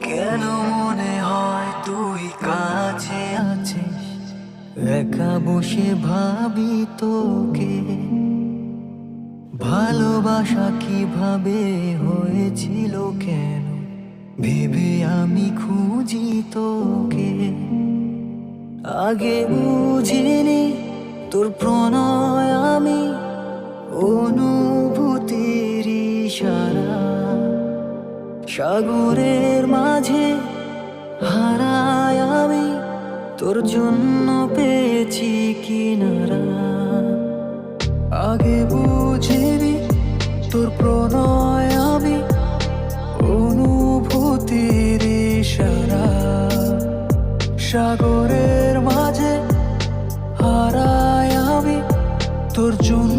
কেন মনে হয় তুই কাছে আছিস, একা বসে ভাবি তোকে। ভালোবাসা কিভাবে হয়েছিল কেন ভেবে আমি খুঁজি তোকে। আগে বুঝিনি তোর প্রণয় আমি, অনুভূতির ইশারা। সাগরের মাঝে হারাই আমি, তোর জন্য পেয়েছি কিনারা। আগে বুঝিনি তোর প্রণয় আমি, অনুভূতির ইশারা। সাগরের মাঝে হারাই আমি, তোর জন্য